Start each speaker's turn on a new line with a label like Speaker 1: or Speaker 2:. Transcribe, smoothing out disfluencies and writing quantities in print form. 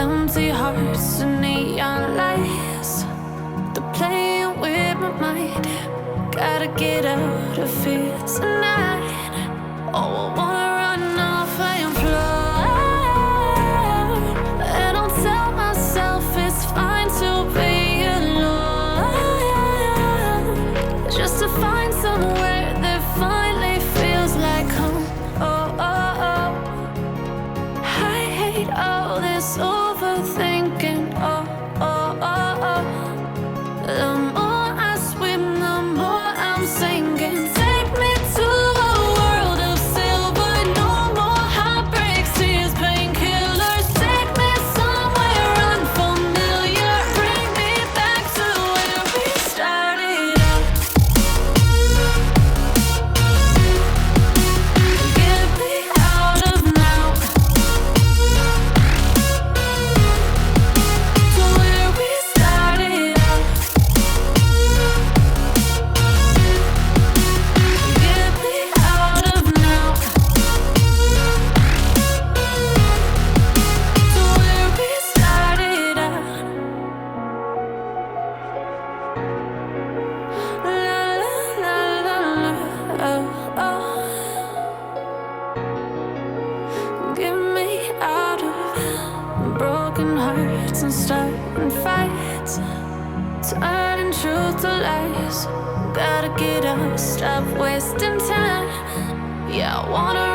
Speaker 1: Empty hearts and neon lights, they're playing with my mind. Gotta get out of here tonight. Oh, I wanna run off and fly. And I'll tell myself it's fine to be alone, just to find somewhere that finally feels like home. Oh, oh, oh. I hate all this overthinking. Oh, oh, oh, oh. The more I swim, the more I'm sinking. Take me to a world of silver. No more heartbreaks, tears, painkillers. Take me somewhere unfamiliar. Bring me back to where we started out. Get me out of now, to where we started out. Get me out of now, to where we started out. La la la la la, oh oh. Get me out of broken hearts and starting fights, turning truth to lies. Gotta get up, stop wasting time. Yeah, I wanna